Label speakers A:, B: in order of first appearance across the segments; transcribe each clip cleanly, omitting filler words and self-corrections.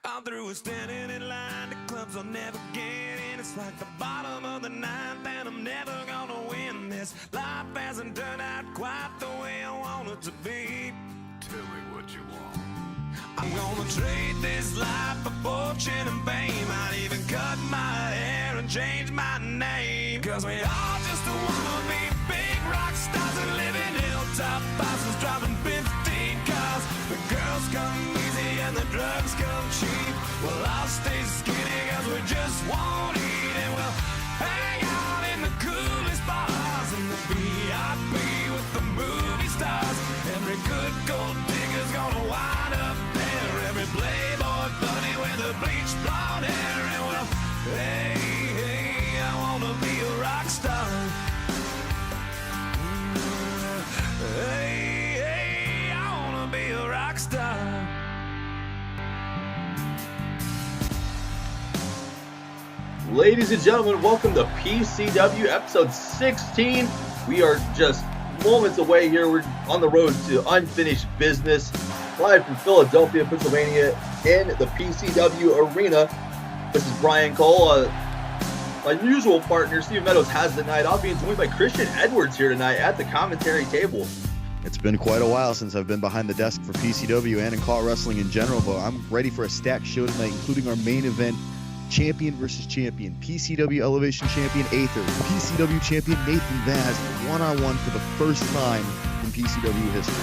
A: All through a standing in line, the clubs I'll never get in. It's like the bottom of the ninth, and I'm never gonna win this. Life hasn't turned out quite the way I want it to be.
B: Tell me what you want.
A: I'm gonna trade this life for fortune and fame. I'd even cut my hair and change my name. Cause we all just wanna be big rock stars and live in hilltop houses driving 15 cars. The girls come easy and the drugs come cheap. Well, I'll stay skinny cause we just won't eat. And we'll hang out in the coolest bars in the VIP with the movie stars. Every good gold digger's gonna wind up there. Every playboy bunny with the bleached blonde hair. And well, hey, hey, I wanna be a rock star. Hey, hey, I wanna be a rock star.
C: Ladies and gentlemen, welcome to PCW episode 16. We are just moments away here. We're on the road to unfinished business, live from Philadelphia, Pennsylvania, in the PCW arena. This is Brian Cole. My usual partner, Steve Meadows, has the night off, being joined by Christian Edwards here tonight at the commentary table.
D: It's been quite a while since I've been behind the desk for PCW and in call wrestling in general, but I'm ready for a stacked show tonight, including our main event, champion versus champion, PCW Elevation champion Aether, PCW champion Nathan Vaz, one-on-one for the first time in PCW history.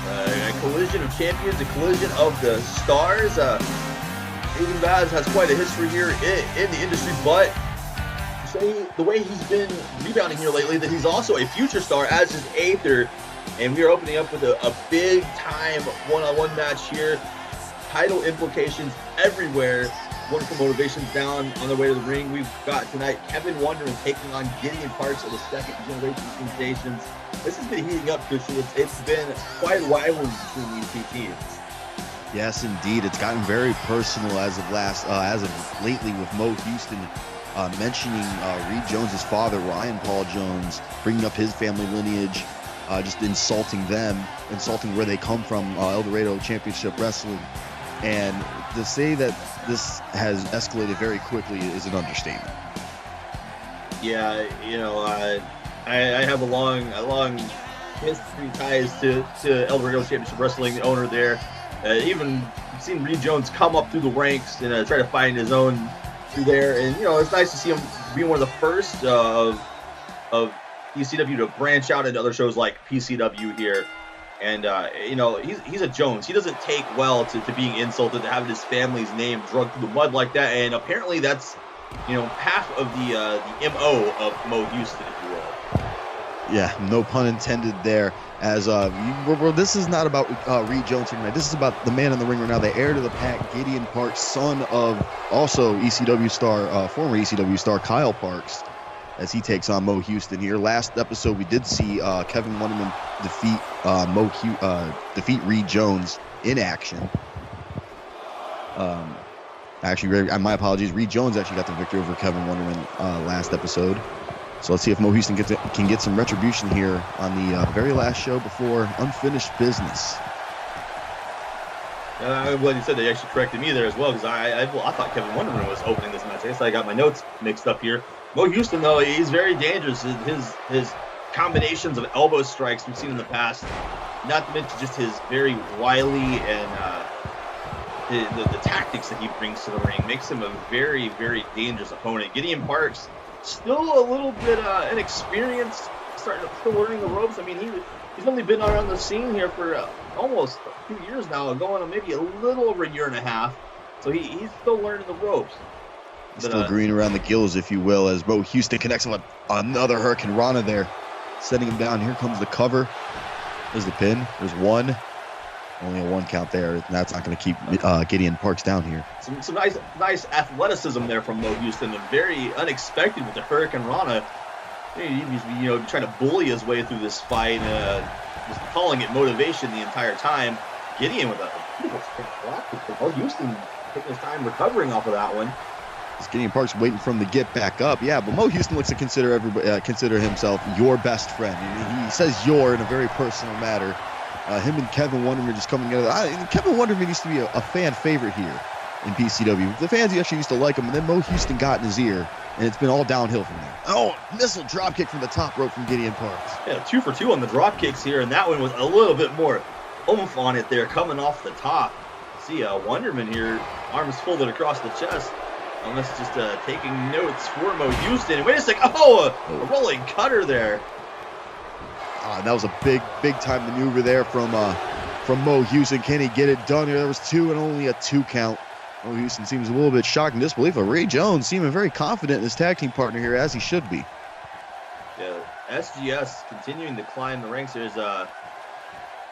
C: A collision of champions, a collision of the stars. Nathan Vaz has quite a history here in the industry, but the way he's been rebounding here lately, that he's also a future star, as is Aether, and we are opening up with a big-time one-on-one match here. Title implications everywhere. Wonderful motivations down on the way to the ring. We've got tonight Kevin Wonderman taking on Gideon Parks of the second generation sensations. This has been heating up, Christian. It's been quite a rivalry between these two teams.
D: Yes, indeed. It's gotten very personal as of lately, with Mo Houston mentioning Reed Jones's father, Ryan Paul Jones, bringing up his family lineage, just insulting them, insulting where they come from, El Dorado Championship Wrestling. And to say that this has escalated very quickly is an understatement.
C: Yeah, I have a long history ties to El Dorado Championship Wrestling, the owner there. Even seen Reed Jones come up through the ranks and try to find his own through there. And it's nice to see him being one of the first of PCW to branch out into other shows like PCW here. And, he's a Jones. He doesn't take well to being insulted, to having his family's name drugged through the mud like that. And apparently that's, half of the MO of Mo Houston, if you will.
D: Yeah, no pun intended there. As this is not about Reed Jones tonight. This is about the man in the ring right now, the heir to the pack, Gideon Parks, son of also ECW star, former ECW star Kyle Parks, as he takes on Mo Houston here. Last episode, we did see Kevin Wonderman defeat Reed Jones in action. My apologies. Reed Jones actually got the victory over Kevin Wonderman last episode. So let's see if Mo Houston can get some retribution here on the very last show before unfinished business.
C: I'm glad you said they actually corrected me there as well, because I thought Kevin Wonderman was opening this match. I guess I got my notes mixed up here. Mo Houston, though, he's very dangerous. His combinations of elbow strikes we've seen in the past, not to mention just his very wily and the tactics that he brings to the ring, makes him a very, very dangerous opponent. Gideon Parks, still a little bit inexperienced, still learning the ropes. I mean, he's only been around the scene here for almost a few years now, going on maybe a little over a year and a half. So he's still learning the ropes.
D: Still green around the gills, if you will, as Mo Houston connects with another Hurricane Rana there, setting him down. Here comes the cover. There's the pin. There's one. Only a one count there. That's not going to keep Gideon Parks down here.
C: Some nice athleticism there from Mo Houston, and very unexpected with the Hurricane Rana. He's trying to bully his way through this fight, just calling it motivation the entire time. Gideon with a beautiful straight block. Mo Houston taking his time recovering off of that one.
D: Gideon Parks waiting for him to get back up. Yeah, but Mo Houston looks to consider himself your best friend. He says "your" in a very personal matter. Him and Kevin Wonderman just coming together. Kevin Wonderman used to be a fan favorite here in PCW. The fans actually used to like him, and then Mo Houston got in his ear, and it's been all downhill from there. Oh, missile dropkick from the top rope from Gideon Parks.
C: Yeah, 2 for 2 on the drop kicks here, and that one was a little bit more oomph on it there, coming off the top. See, Wonderman here, arms folded across the chest. Almost just taking notes for Mo Houston. Wait a sec. Oh, a rolling cutter there.
D: That was a big time maneuver there from Mo Houston. Can he get it done here? There was 2 and only a 2 count. Mo Houston seems a little bit shocked and disbelief, but Ray Jones seeming very confident in his tag team partner here, as he should be.
C: Yeah, SGS continuing to climb the ranks. There's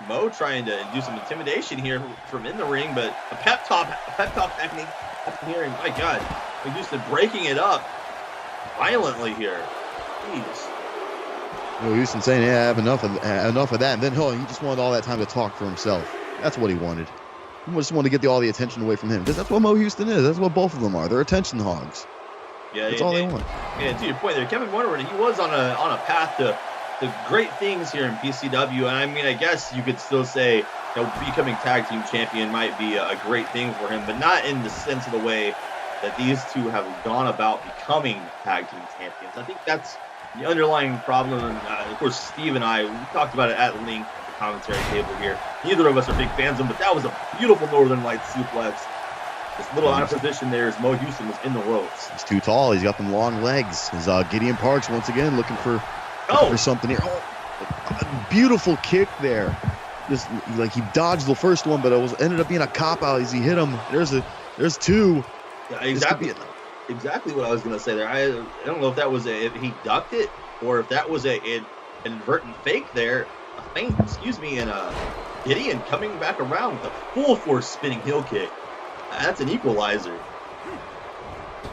C: Mo trying to do some intimidation here from in the ring, but a pep talk technique here, and my God, Mo Houston breaking it up violently here. Jeez.
D: Mo Houston saying, "Yeah, I have enough of that," and then he just wanted all that time to talk for himself. That's what he wanted. He just wanted to get all the attention away from him, because that's what Mo Houston is. That's what both of them are. They're attention hogs.
C: Yeah,
D: that's all they want.
C: And to your point there, Kevin Wonderman, he was on a path to great things here in PCW, and I mean, I guess you could still say, becoming tag team champion might be a great thing for him, but not in the sense of the way that these two have gone about becoming tag team champions. I think that's the underlying problem, and of course, Steve and I, we talked about it at length at the commentary table here. Neither of us are big fans of him, but that was a beautiful Northern Lights suplex. This little out of position there as Mo Houston was in the ropes.
D: He's too tall. He's got them long legs. His Gideon Parks once again looking for something here. Oh, beautiful kick there. Just like he dodged the first one, but it ended up being a cop out as he hit him. There's 2.
C: Yeah, exactly what I was going to say there. I don't know if that was if he ducked it or if that was an inadvertent fake there, a feint, and Gideon coming back around with a full force spinning heel kick. That's an equalizer.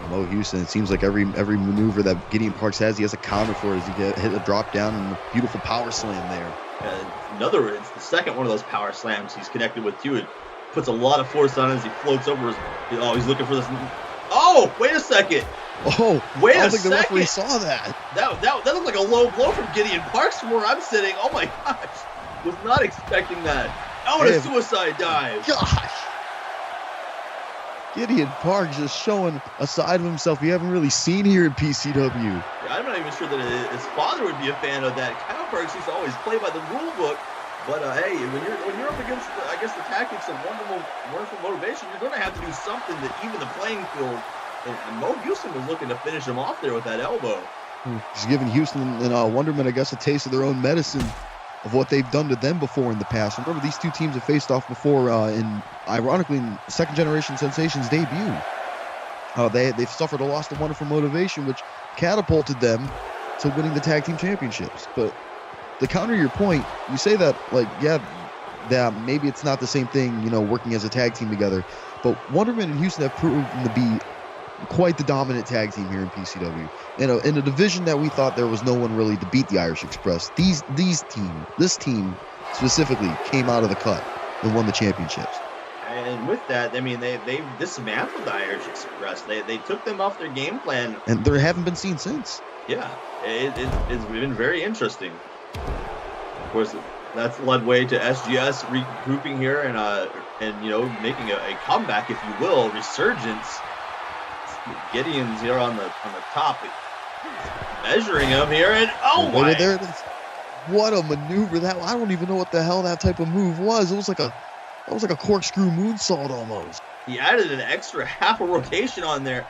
D: Mo Houston, it seems like every maneuver that Gideon Parks has, he has a counter for it as he hit a drop down and a beautiful power slam there.
C: It's the second one of those power slams he's connected with too. It puts a lot of force on it as he floats over he's looking for this. Oh, wait a second.
D: Oh,
C: wait
D: I don't
C: a
D: think
C: second.
D: the referee saw that.
C: That looked like a low blow from Gideon Parks from where I'm sitting. Oh my gosh. Was not expecting that. Oh, and a suicide dive.
D: Gosh. Gideon Parks just showing a side of himself we haven't really seen here in PCW.
C: Yeah, I'm not even sure that his father would be a fan of that. Kyle Parks used to always play by the rule book, but hey, when you're up against the tactics of wonderful motivation, you're going to have to do something that even the playing field. And Mo Houston was looking to finish him off there with that elbow.
D: He's giving Houston and Wonderman, I guess, a taste of their own medicine of what they've done to them before in the past. Remember, these two teams have faced off before ironically, in Second Generation Sensations debut. They've suffered a loss to Wonderful Motivation, which catapulted them to winning the tag team championships. But to counter your point, you say that, that maybe it's not the same thing, working as a tag team together. But Wonderman and Houston have proven to be quite the dominant tag team here in PCW. In a division that we thought there was no one really to beat the Irish Express, this team specifically came out of the cut and won the championships.
C: And with that, I mean, they dismantled the Irish Express. They took them off their game plan.
D: And they haven't been seen since.
C: Yeah, it's been very interesting. Of course, that's led way to SGS regrouping here and making a comeback, if you will, resurgence. Gideon's here on the top, measuring him here, and my!
D: There it is. What a maneuver that! I don't even know what the hell that type of move was. It was like a corkscrew moonsault almost.
C: He added an extra half a rotation on there.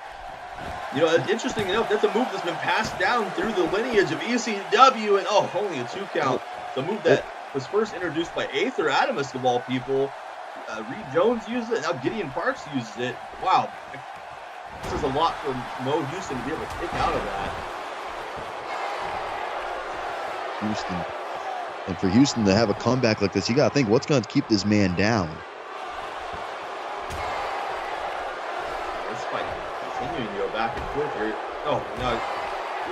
C: Interesting enough, that's a move that's been passed down through the lineage of ECW, and only a 2 count. The move that was first introduced by Aether Adamus of all people. Reed Jones used it, now Gideon Parks uses it. Wow. This is a lot for Mo Houston to be able to kick out of that.
D: And for Houston to have a comeback like this, you got to think, what's going to keep this man down?
C: This fight continuing to go back and forth here. Now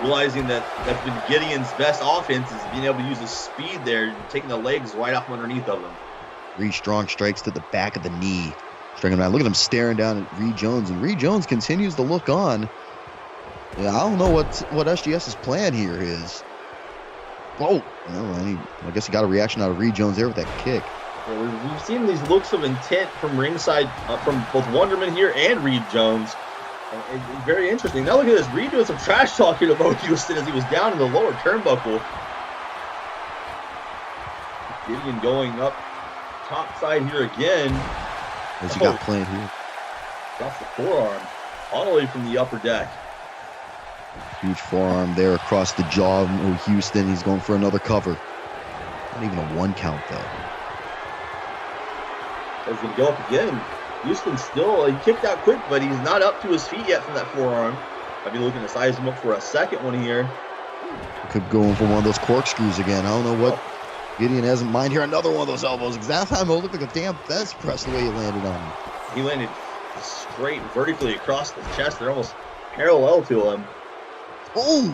C: realizing that that's been Gideon's best offense is being able to use his speed there, taking the legs right off underneath of him.
D: 3 strong strikes to the back of the knee. Striking him out. Look at him staring down at Reed Jones, and Reed Jones continues to look on. Yeah, I don't know what SGS's plan here is. Oh, no, I guess he got a reaction out of Reed Jones there with that kick.
C: Yeah, we've seen these looks of intent from ringside, from both Wonderman here and Reed Jones. And it's very interesting. Now look at this. Reed doing some trash talk here to Mo Houston as he was down in the lower turnbuckle. Gideon going up top side here again.
D: What's he got planned here?
C: Drops the forearm all the way from the upper deck.
D: Huge forearm there across the jaw of Mo Houston. He's going for another cover. Not even a 1 count though.
C: He's going to go up again. Houston still, he kicked out quick, but he's not up to his feet yet from that forearm. I'd be looking to size him up for a second one here.
D: Could go in for one of those corkscrews again. I don't know what Gideon has in mind here. Another one of those elbows. Because that time it looked like a damn fence press the way he landed on him.
C: He landed straight vertically across the chest. They're almost parallel to him.
D: Oh!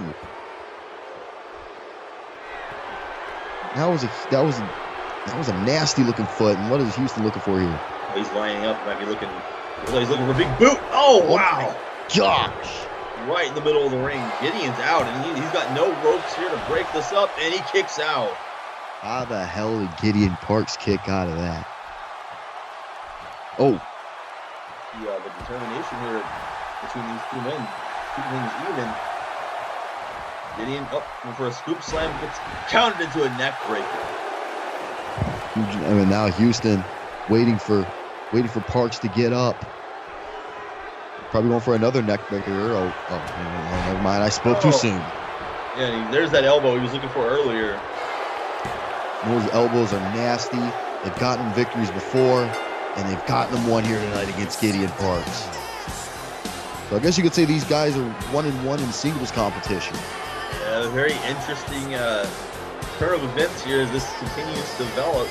D: That was a nasty looking foot. And what is Houston looking for here?
C: He's lining up. Might be looking. He's looking for a big boot. Oh wow!
D: Gosh!
C: Right in the middle of the ring. Gideon's out, and he's got no ropes here to break this up, and he kicks out.
D: How the hell did Gideon Parks kick out of that? Oh!
C: Yeah, the determination here between these two men. Keeping things even. Gideon up for a scoop slam, gets counted into a neck breaker.
D: I mean, now Houston waiting for Parks to get up. Probably going for another neck breaker. Never mind. I spoke too soon.
C: Yeah, there's that elbow he was looking for earlier.
D: Those elbows are nasty. They've gotten victories before, and they've gotten them one here tonight against Gideon Parks. So I guess you could say these guys are 1-1 in singles competition.
C: Yeah, very interesting turn of events here as this continues to develop.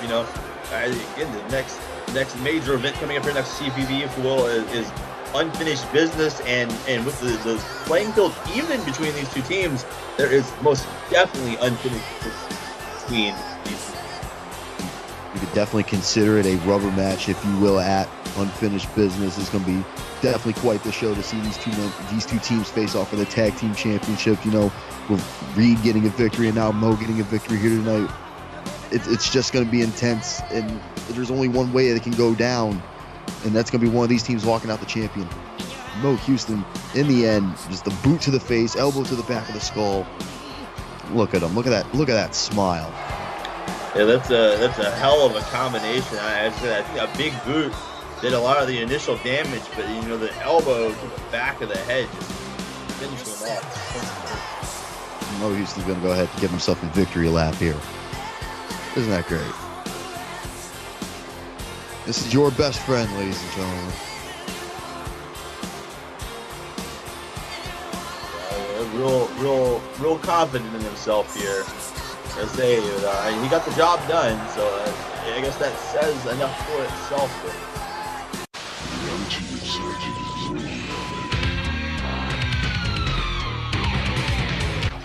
C: You know, again, the next major event coming up here, next CPV, if you will, is unfinished business, and with the playing field even between these two teams, there is most definitely unfinished business between these two.
D: You could definitely consider it a rubber match, if you will, at unfinished business. It's going to be definitely quite the show to see these two teams face off for the tag team championship. You know, with Reed getting a victory and now Mo getting a victory here tonight. It's just going to be intense, and there's only one way that can go down, and that's going to be one of these teams walking out the champion. Mo Houston, in the end, just the boot to the face, elbow to the back of the skull. Look at him. Look at that smile.
C: Yeah, that's a hell of a combination. I think a big boot did a lot of the initial damage, but you know, the elbow to the back of the head just finished him off.
D: Mo Houston's going to go ahead and give himself a victory lap here. Isn't that great? This is your best friend, ladies and gentlemen.
C: Real confident in himself here. I say he got the job done, so I guess that says enough for itself.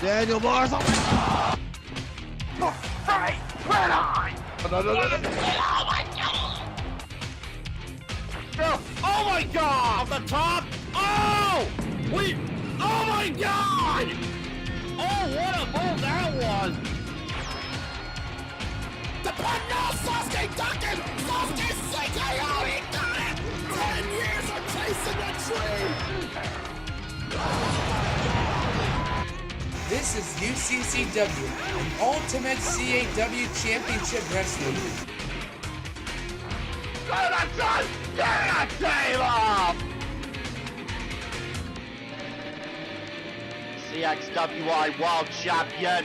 D: Daniel Mars.
A: Right, right on. Oh my God! Off the top. Oh, wait. Oh my God! Oh, what a move that was! The no Sasuke ducking! Sasuke sinking! Oh, he got it! 10 years of chasing the tree!
E: This is UCCW, an Ultimate C.A.W. Championship Wrestling.
A: Get a tail off!
F: C.A.W. World Champion.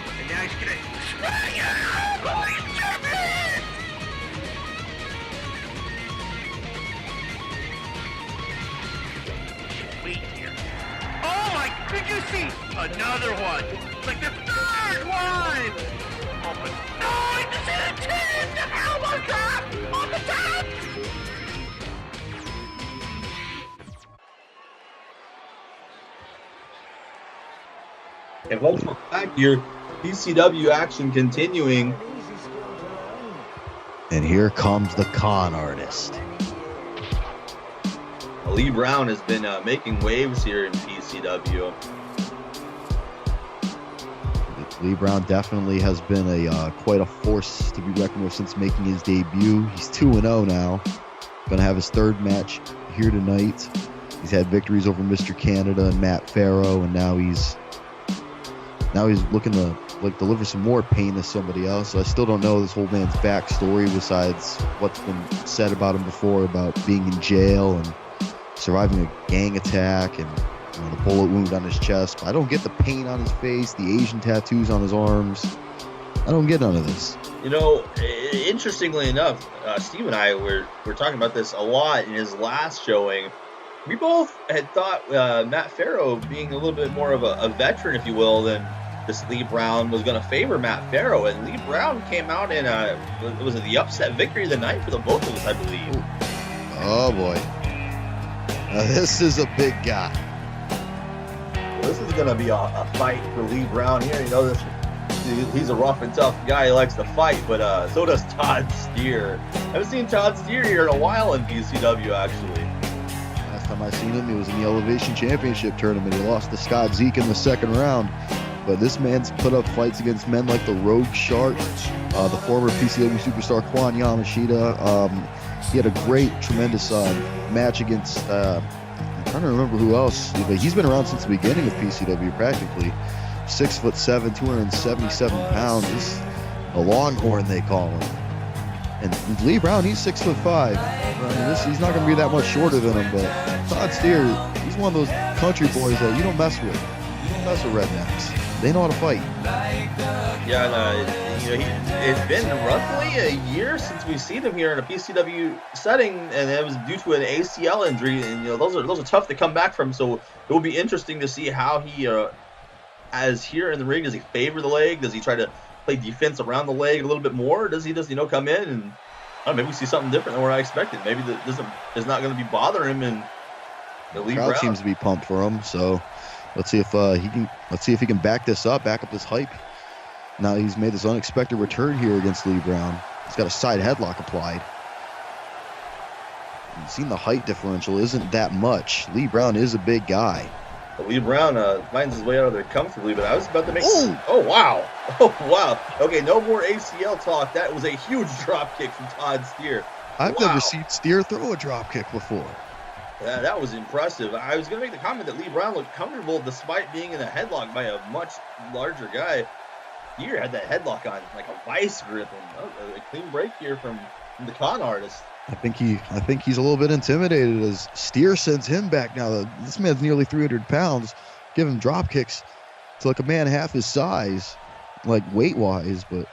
A: And now he's gonna swing it over his champion! Wait here. Oh my, did you see? Another one! Like the third one! Oh, but no, you see the team! The elbow drop! On the top!
C: And let's look back here. PCW action continuing.
D: And here comes the con artist.
C: Lee Brown has been making waves here in PCW.
D: Lee Brown definitely has been a quite a force to be reckoned with since making his debut. He's 2-0 now. Going to have his third match here tonight. He's had victories over Mr. Canada and Matt Farrow, and now he's looking to deliver some more pain to somebody else. I still don't know this whole man's backstory besides what's been said about him before about being in jail and surviving a gang attack and the bullet wound on his chest. But I don't get the pain on his face, the Asian tattoos on his arms. I don't get none of this.
C: Interestingly enough, Steve and I were talking about this a lot in his last showing. We both had thought Matt Farrow, being a little bit more of a veteran, if you will, than this Lee Brown, was going to favor Matt Farrow. And Lee Brown came out in was it the upset victory of the night for the both of us, I believe.
D: Oh boy. Now this is a big guy.
C: This is going to be a fight for Lee Brown here. He's a rough and tough guy. He likes to fight, but so does Todd Steer. I haven't seen Todd Steer here in a while in PCW, actually.
D: Last time I seen him, he was in the Elevation Championship tournament. He lost to Zeek in the second round. But this man's put up fights against men like the Rogue Shark, the former PCW superstar Kwan Yamashita. He had a great, tremendous match against, I'm trying to remember who else, but he's been around since the beginning of PCW practically. 6'7", 277 pounds. This is a Longhorn, they call him. And Lee Brown, he's 6'5". He's not going to be that much shorter than him, but Todd Steer, he's one of those country boys that you don't mess with. You don't mess with rednecks. They know how to fight.
C: Yeah, and it's been roughly a year since we've seen him here in a PCW setting, and it was due to an ACL injury. And those are tough to come back from. So it will be interesting to see how he, as here in the ring, does he favor the leg? Does he try to play defense around the leg a little bit more? Or does he come in and maybe we see something different than what I expected? Maybe this is not going to be bothering him. And the
D: crowd seems to be pumped for him. So. Let's see if he can back up this hype. Now he's made this unexpected return here against Lee Brown. He's got a side headlock applied. You've seen the height differential isn't that much. Lee Brown is a big guy.
C: Lee Brown finds his way out of there comfortably, but I was about to make... Oh, wow. Oh, wow. Okay, no more ACL talk. That was a huge drop kick from Todd Steer.
D: I've never seen Steer throw a drop kick before.
C: Yeah, that was impressive. I was going to make the comment that Lee Brown looked comfortable despite being in a headlock by a much larger guy. Steer had that headlock on like a vice grip, and a clean break here from the con artist.
D: I think he's a little bit intimidated as Steer sends him back now. This man's nearly 300 pounds. Give him drop kicks to like a man half his size, like weight-wise, but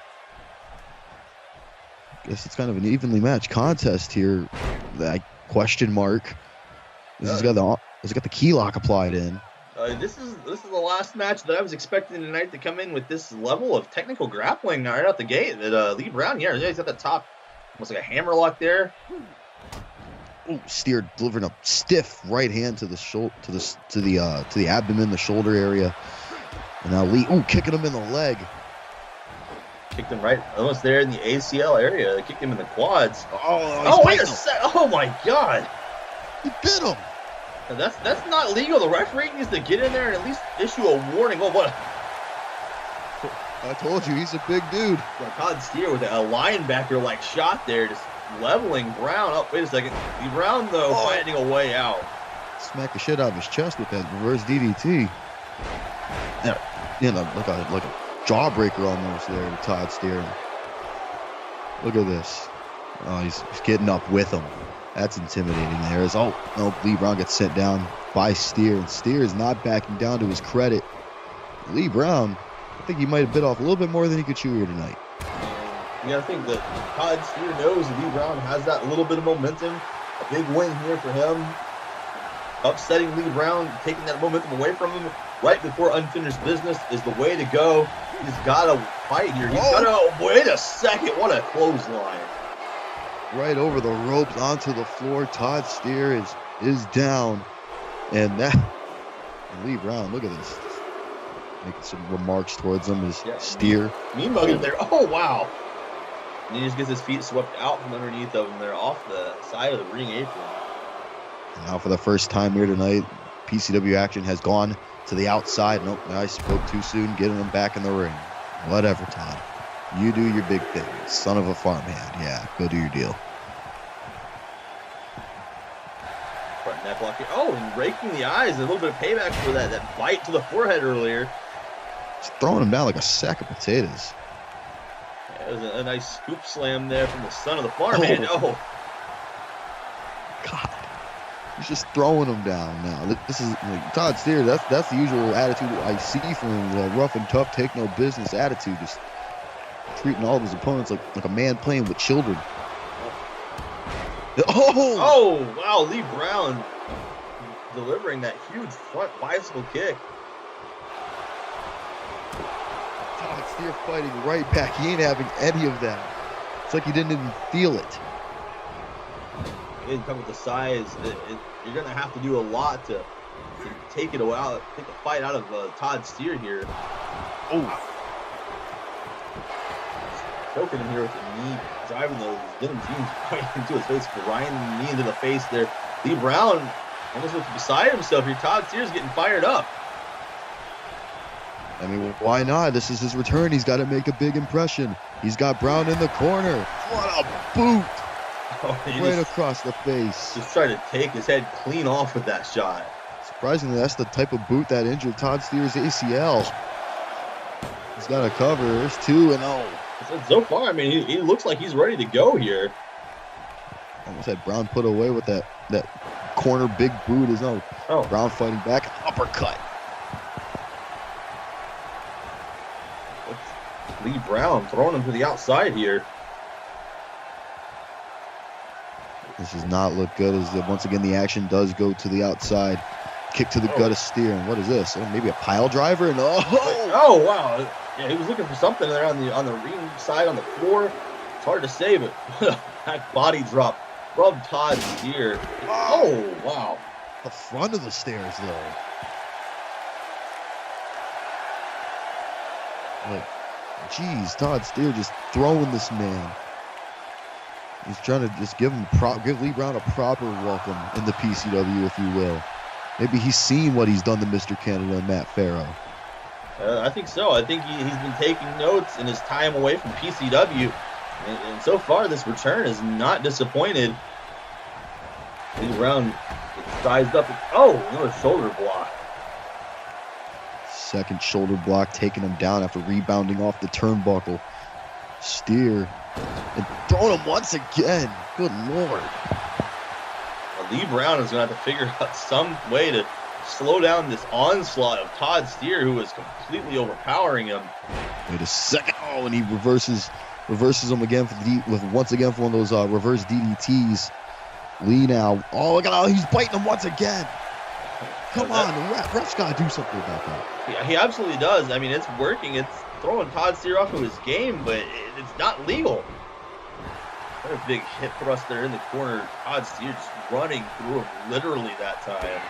D: I guess it's kind of an evenly matched contest here. That question mark. He's got the key lock applied in.
C: This is the last match that I was expecting tonight to come in with this level of technical grappling right out the gate. That Lee Brown here, he's at the top, almost like a hammerlock there.
D: Oh, Steer delivering a stiff right hand to the shoulder, to the abdomen, the shoulder area, and now Lee, kicking him in the leg.
C: Kicked him right almost there in the ACL area. They kicked him in the quads. Wait a sec! Oh my God!
D: He bit him.
C: That's not legal. The referee needs to get in there and at least issue a warning. Oh, what?
D: I told you, he's a big dude.
C: Todd Steer with a linebacker-like shot there, just leveling Brown. Oh, wait a second. Brown, though, finding a way out.
D: Smack the shit out of his chest with that reverse DDT. Yeah, like a jawbreaker almost there to Todd Steer. Look at this. Oh, he's getting up with him. That's intimidating there. Lee Brown gets sent down by Steer, and Steer is not backing down to his credit. Lee Brown, I think he might have bit off a little bit more than he could chew here tonight.
C: You gotta think that Todd Steer knows Lee Brown has that little bit of momentum. A big win here for him. Upsetting Lee Brown, taking that momentum away from him right before unfinished business is the way to go. He's gotta fight here. Wait a second, what a clothesline.
D: Right over the ropes onto the floor. Todd Steer is down, and Lee Brown, look at this. making some remarks towards him. His
C: Yeah.
D: Steer.
C: Mean mugging there. Oh, wow. And he just gets his feet swept out from underneath of him. They're off the side of the ring apron.
D: And now for the first time here tonight, PCW action has gone to the outside. Nope, I spoke too soon, getting him back in the ring. Whatever, Todd. You do your big thing, son of a farmhand. Yeah, go do your deal.
C: Front neck lock here. Oh, and raking the eyes. A little bit of payback for that bite to the forehead earlier.
D: Just throwing him down like a sack of potatoes.
C: Yeah, it was a nice scoop slam there from the son of the farmhand. Oh.
D: God. He's just throwing him down now. This is like, Todd Steer. That's the usual attitude I see from him. The rough and tough, take no business attitude. Just treating all of his opponents like a man playing with children.
C: Oh, wow. Lee Brown delivering that huge front bicycle kick.
D: Todd Steer fighting right back. He ain't having any of that. It's like he didn't even feel it.
C: He didn't come with the size. You're going to have to do a lot to take it out, take the fight out of Todd Steer here.
D: Oh.
C: Choking him here with the knee, driving those denim jeans right into his face, grinding the knee into the face there. Lee Brown almost looks beside himself here. Todd Steer's getting fired up.
D: I mean, why not? This is his return. He's got to make a big impression. He's got Brown in the corner. What a boot! Right across the face.
C: Just trying to take his head clean off with that shot.
D: Surprisingly, that's the type of boot that injured Todd Steer's ACL. He's got a cover. There's 2-0.
C: So far, I mean, he looks like he's ready to go here.
D: Almost had Brown put away with that corner big boot. Is no.
C: Oh.
D: Brown fighting back. Uppercut.
C: It's Lee Brown throwing him to the outside here.
D: This does not look good as once again the action does go to the outside. Kick to the gut of Steer. And what is this? Oh, maybe a pile driver? And
C: oh wow. Yeah, he was looking for something there on the ring side on the floor. It's hard to say, but that body drop from Todd Steer. Oh wow.
D: The front of the stairs though. Like, geez, Todd Steer just throwing this man. He's trying to just give Lee Brown a proper welcome in the PCW, if you will. Maybe he's seen what he's done to Mr. Canada and Matt Farrow.
C: I think so. I think he's been taking notes in his time away from PCW. And so far, this return is not disappointed. Lee Brown gets sized up. Oh, another shoulder block.
D: Second shoulder block, taking him down after rebounding off the turnbuckle. Steer. And throwing him once again. Good Lord.
C: Lee Brown is going to have to figure out some way to slow down this onslaught of Todd Steer, who is completely overpowering him.
D: Wait a second. Oh, and he reverses him again with once again for one of those reverse DDTs. Lee now. Oh, look at he's biting him once again. Come on, the ref's got to do something about that.
C: Yeah, he absolutely does. I mean, it's working. It's throwing Todd Steer off of his game, but it's not legal. What a big hip thrust there in the corner. Todd Steer just running through him literally that time.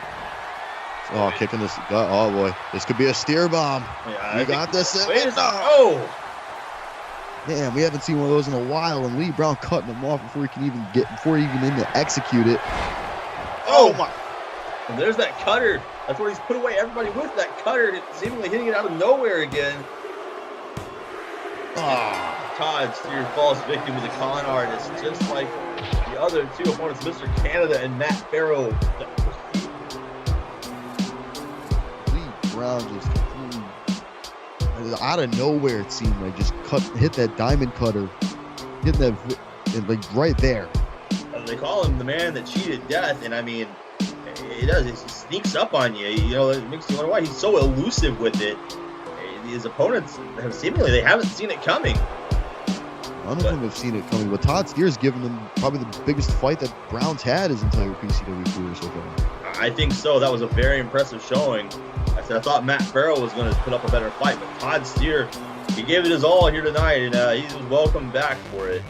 D: Oh, kicking this. Oh, boy. This could be a steer bomb.
C: Yeah,
D: we got this.
C: Wait a second. Oh!
D: Damn, we haven't seen one of those in a while, and Lee Brown cutting him off before he even in to execute it. Oh, my.
C: And there's that cutter. That's where he's put away everybody with that cutter, seemingly hitting it out of nowhere again. Todd Steer falls victim to the con artist, just like the other two opponents, Mr. Canada and Matt Farrow.
D: Lee Brown just out of nowhere, it seemed like, just hit that diamond cutter, hitting that like right there.
C: They call him the man that cheated death, and I mean, he does. He sneaks up on you. You know, it makes you wonder why he's so elusive with it. His opponents have they haven't seen it coming.
D: None of them have seen it coming, but Todd Steer's given them probably the biggest fight that Brown's had his entire PCW career so far.
C: I think so. That was a very impressive showing. I thought Matt Farrow was going to put up a better fight, but Todd Steer, he gave it his all here tonight, and he was welcome back for it.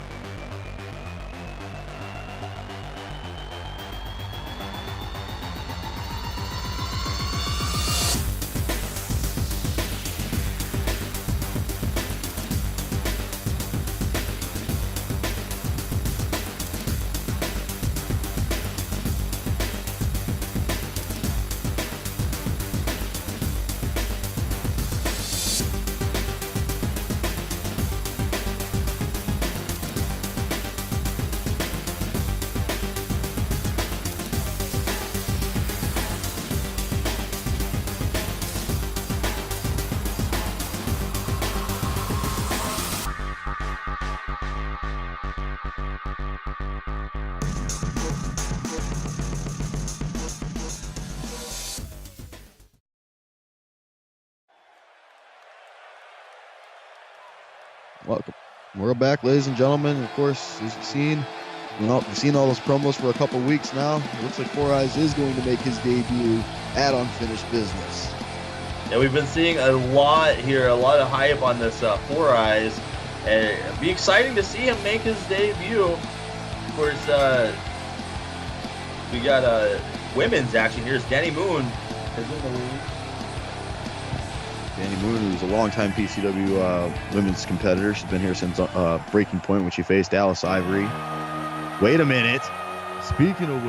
D: Welcome. We're back, ladies and gentlemen. Of course, as you've seen, you've seen all those promos for a couple weeks now. It looks like Four Eyes is going to make his debut at Unfinished Business.
C: Yeah, we've been seeing a lot here, a lot of hype on this Four Eyes. And it'd be exciting to see him make his debut. Of course, we got women's action. Here's Dani Moon.
D: Dani Moon, who's a longtime PCW women's competitor. She's been here since Breaking Point when she faced Alice Ivory. Wait a minute. Speaking of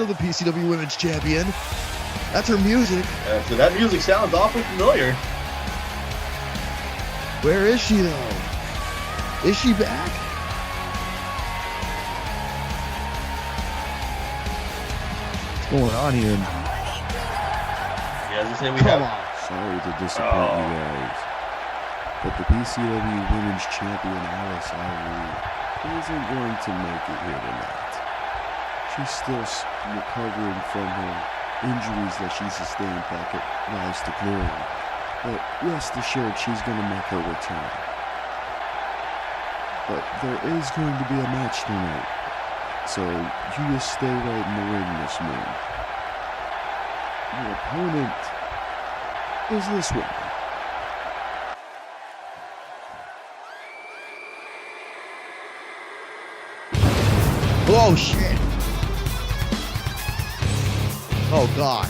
D: the PCW Women's Champion, that's her music.
C: So that music sounds awfully familiar.
D: Where is she, though? Is she back? What's going on here?
C: Yeah, as I say, we
D: Come
C: have.
D: on.
G: Sorry to disappoint you guys, but the PCW Women's Champion Alice Ivory isn't going to make it here tonight. She's still recovering from her injuries that she sustained back at Rise to Glory, but rest assured she's going to make her return. But there is going to be a match tonight, so you just stay right in the ring, Miss Moon. Your opponent is this one.
D: Oh, shit. Oh, God.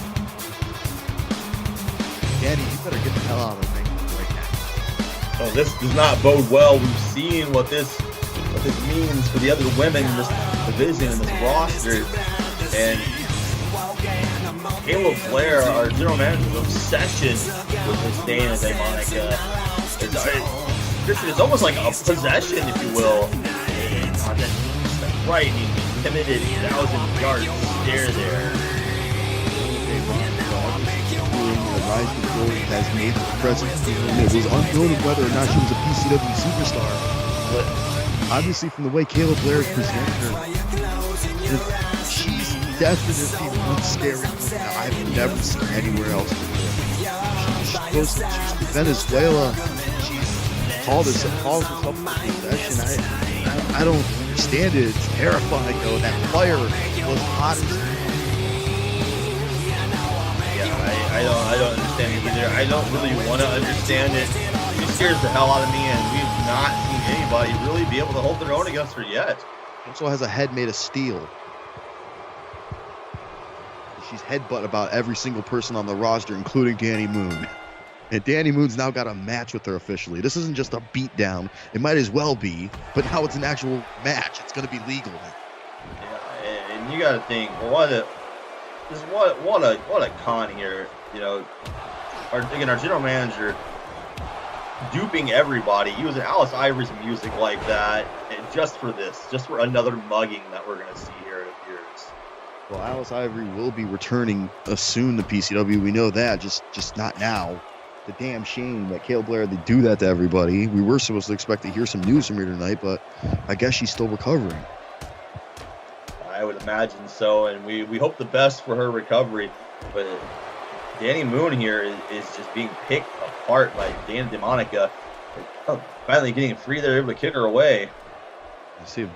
D: Danny, you better get the hell out of the ring right now.
C: Oh, this does not bode well. We've seen what this means for the other women in this division, in this roster. And Caleb Blair, our general manager's obsession with this Dana Demonica. It's almost like a possession, if you will. That frightening, limited 1,000-yard stare there.
D: The Rise to Glory has made her presence. It was unknown whether or not she was a PCW superstar, but obviously from the way Caleb Blair is presenting her, she's definitely one scary woman that I've never seen anywhere else before. She's from Venezuela. She's calls herself a possession. I don't understand it. It's terrifying though. That fire was hot as
C: I don't understand it either. I don't really want to understand it. She scares the hell out of me, and we've not seen anybody really be able to hold their own against her yet.
D: also has a head made of steel. She's headbutt about every single person on the roster, including Dani Moon. And Dani Moon's now got a match with her officially. This isn't just a beatdown. It might as well be, but now it's an actual match. It's going to be legal.
C: Yeah, and you got to think, what a con here. You know, our general manager duping everybody, using Alice Ivory's music like that, and just for another mugging that we're going to see here, it appears.
D: Well, Alice Ivory will be returning soon to PCW. We know that, just not now. The damn shame that Caleb Blair, they do that to everybody. We were supposed to expect to hear some news from her tonight, but I guess she's still recovering.
C: I would imagine so, and we hope the best for her recovery. But Dani Moon here is just being picked apart by Dana Demonica. Finally getting free, they're able to kick her away.
D: Let's see if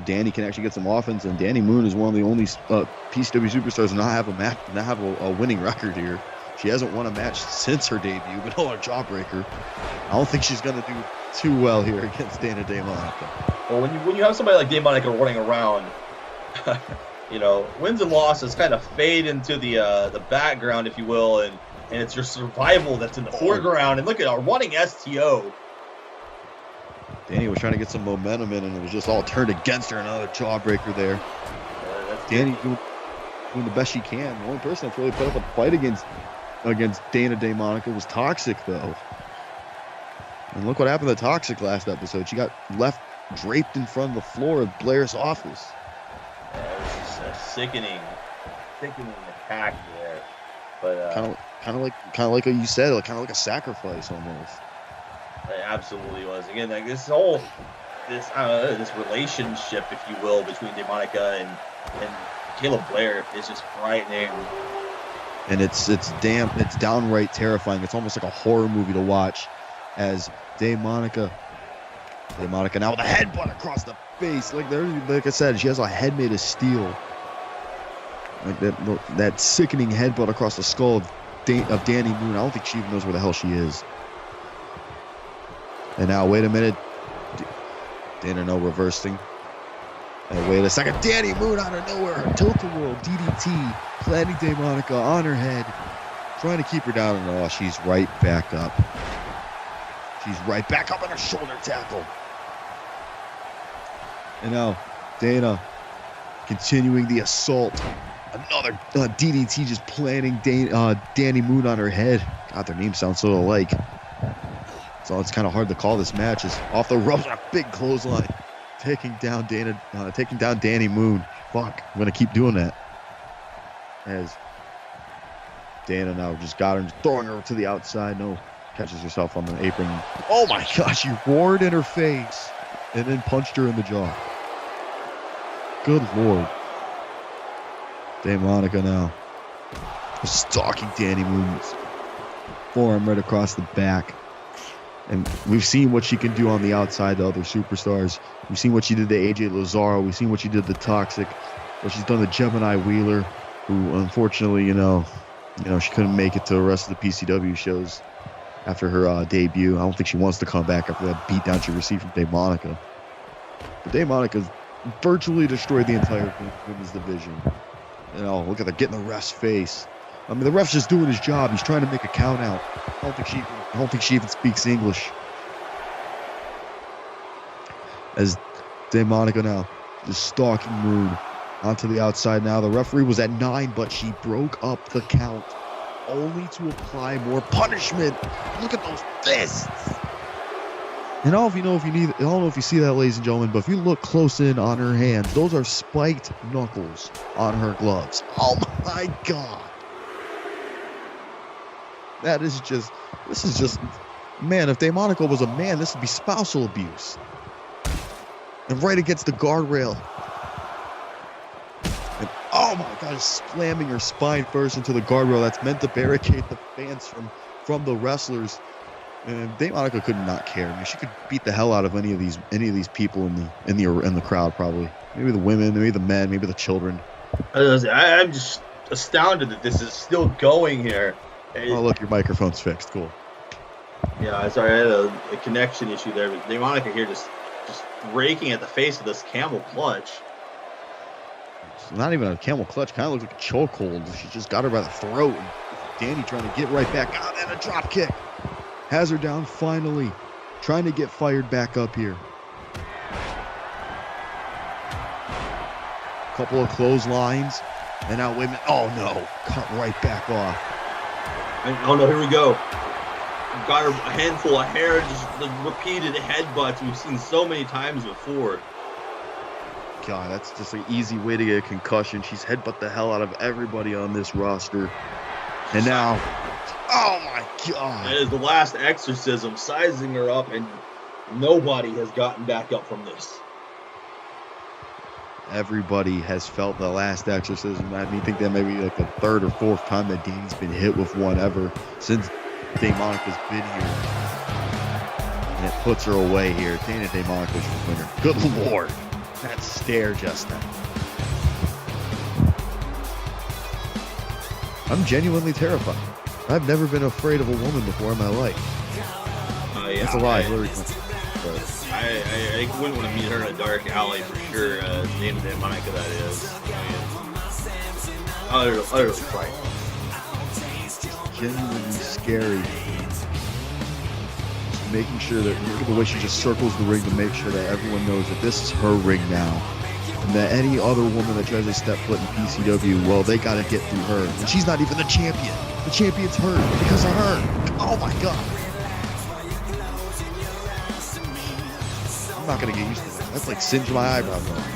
D: Dani can actually get some offense. And Dani Moon is one of the only PCW superstars to not have a winning record here. She hasn't won a match since her debut, but a jawbreaker. I don't think she's going to do too well here against Dana Demonica.
C: Well, when you have somebody like Demonica running around, you know, wins and losses kind of fade into the background, if you will, and it's your survival that's in the foreground. And look at our running STO.
D: Dani was trying to get some momentum in, and it was just all turned against her. Another jawbreaker there. Dani doing the best she can. The only person that's really put up a fight against Dana Demonica was Toxic, though. And look what happened to Toxic last episode. She got left draped in front of the floor of Blair's office.
C: Yeah, it was just a sickening attack there. But
D: kind of like what you said, kind of like a sacrifice almost.
C: It absolutely was. Again, like this relationship, if you will, between Demonica and Caleb Blair is just frightening.
D: And it's downright terrifying. It's almost like a horror movie to watch as Monica now with a headbutt across the face. Like I said, she has a head made of steel. Like that sickening headbutt across the skull of Dani Moon. I don't think she even knows where the hell she is. And now, wait a minute. Dana no reversing. And wait a second. Dani Moon out of nowhere. Tilt-a-whirl DDT. Planting Monica on her head. Trying to keep her down. And oh, she's right back up. She's right back up on her shoulder tackle. And now, Dana continuing the assault. Another DDT just planting Dani Moon on her head. God, their names sound so alike. So it's kind of hard to call this match. Is off the ropes on a big clothesline, taking down Dani Moon. Fuck, I'm gonna keep doing that. As Dana now just got her, throwing her to the outside. No, catches herself on the apron. Oh my gosh, she roared in her face and then punched her in the jaw. Good lord. Monica now stalking Dani Moon's forearm right across the back. And we've seen what she can do on the outside to other superstars. We've seen what she did to AJ Lazaro. We've seen what she did to Toxic. What she's done to Gemini Wheeler, who unfortunately, she couldn't make it to the rest of the PCW shows after her debut. I don't think she wants to come back after that beatdown she received from Monica. But Monica's virtually destroyed the entire women's division. Look at her getting the ref's face. I mean, the ref's just doing his job. He's trying to make a count out. I don't think she even speaks English. As Monica now just stalking Moon onto the outside now. The referee was at 9, but she broke up the count only to apply more punishment. Look at those fists. And I don't know if you see that, ladies and gentlemen, but if you look close in on her hands, those are spiked knuckles on her gloves. Oh my God. This is just, man, if Monica was a man, this would be spousal abuse. And right against the guardrail. And oh my God, slamming her spine first into the guardrail that's meant to barricade the fans from the wrestlers. And Monica could not care. I mean, she could beat the hell out of any of these people in the crowd, probably. Maybe the women, maybe the men, maybe the children.
C: I'm just astounded that this is still going here.
D: Oh, look, your microphone's fixed. Cool.
C: Yeah, sorry, I had a connection issue there. But Monica here just raking at the face of this camel clutch.
D: It's not even a camel clutch. Kind of looks like a chokehold. She just got her by the throat. And Dani trying to get right back out and a drop kick. Has her down finally. Trying to get fired back up here. Couple of clotheslines. And now women. Oh no. Cut right back off.
C: Oh no, here we go. Got her a handful of hair, just the repeated headbutts we've seen so many times before.
D: God, that's just an easy way to get a concussion. She's headbutt the hell out of everybody on this roster. And now, oh my God.
C: That is the last exorcism, sizing her up, and nobody has gotten back up from this.
D: Everybody has felt the last exorcism. I mean, I think that may be like the third or fourth time that Dani's been hit with one ever since Monica's been here. And it puts her away here. Monica's your winner. Good Lord. That stare just now. I'm genuinely terrified. I've never been afraid of a woman before in my life.
C: Yeah,
D: That's a lie. Hillary Clinton. But
C: I wouldn't want to meet her in a dark alley for sure. Dana Monica, that is. Utterly frightening.
D: Genuinely scary. Just making sure that, look at the way she just circles the ring to make sure that everyone knows that this is her ring now. And that any other woman that tries to step foot in PCW, well, they got to get through her. And she's not even the champion. The champion's her because of her. Oh my God. I'm not going to get used to that. That's like singe my eyebrows off.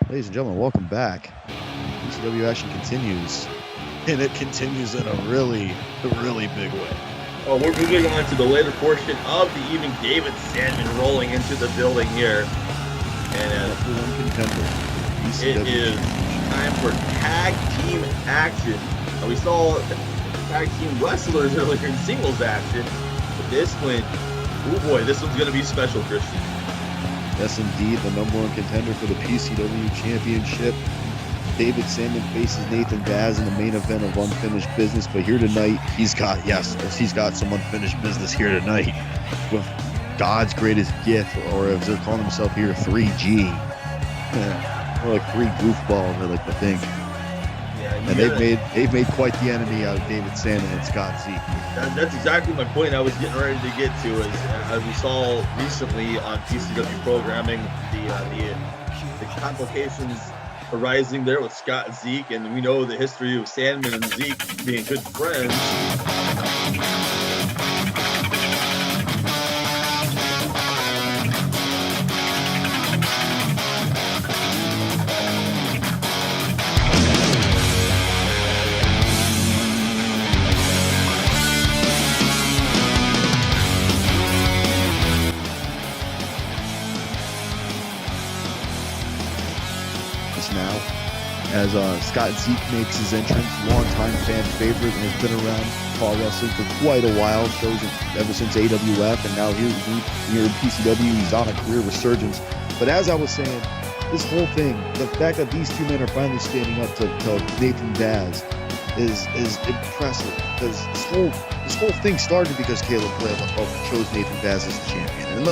D: Ladies and gentlemen, welcome back. PCW action continues, and it continues in a really big way.
C: Oh, we're moving on to the later portion of the evening. David Sandman rolling into the building here. And
D: Number one contender.
C: it is time for tag team action. We saw tag team wrestlers earlier in singles action, but this one, oh boy, this one's going to be special, Christian.
D: Yes, indeed, the number one contender for the PCW Championship. David Sandman faces Nathan Vaz in the main event of Unfinished Business, but here tonight, he's got some unfinished business here tonight with God's greatest gift, or as they're calling themselves here, 3G. Or like 3 goofballs, I like to think. And they've made quite the enemy out of David Sandman and Scott Zeek.
C: That's exactly my point I was getting ready to get to. As we saw recently on PCW programming, the complications arising there with Scott and Zeek, and we know the history of Sandman and Zeek being good friends.
D: Now, as Scott Zeek makes his entrance, longtime fan favorite, and has been around Paul wrestling for quite a while, shows it ever since AWF, and now here in PCW, he's on a career resurgence. But as I was saying, this whole thing, the fact that these two men are finally standing up to Nathan Vaz is impressive, because this whole thing started because Caleb Blair chose Nathan Vaz as the champion, and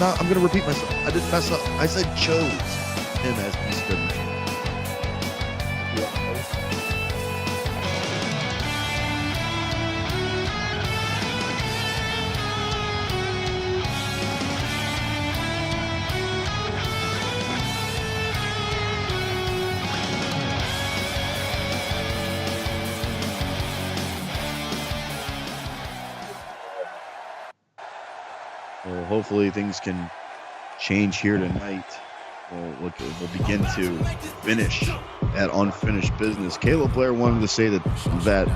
D: I'm gonna repeat myself. I didn't mess up. I said chose him as PCW champion. Well, hopefully things can change here tonight. We'll begin to finish at Unfinished Business. Caleb Blair wanted to say that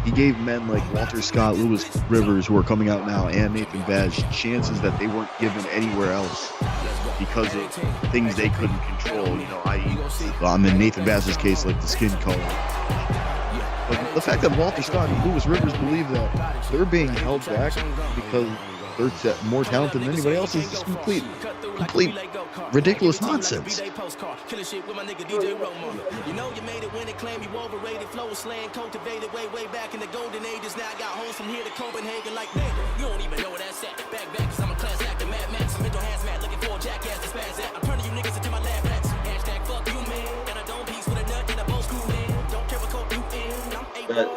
D: he gave men like Walter Scott, Lewis Rivers, who are coming out now, and Nathan Vaz chances that they weren't given anywhere else because of things they couldn't control. i.e., in Nathan Vaz's case, like the skin color. But the fact that Walter Scott and Lewis Rivers believe that they're being held back because they're more talented than anybody else is just complete ridiculous nonsense.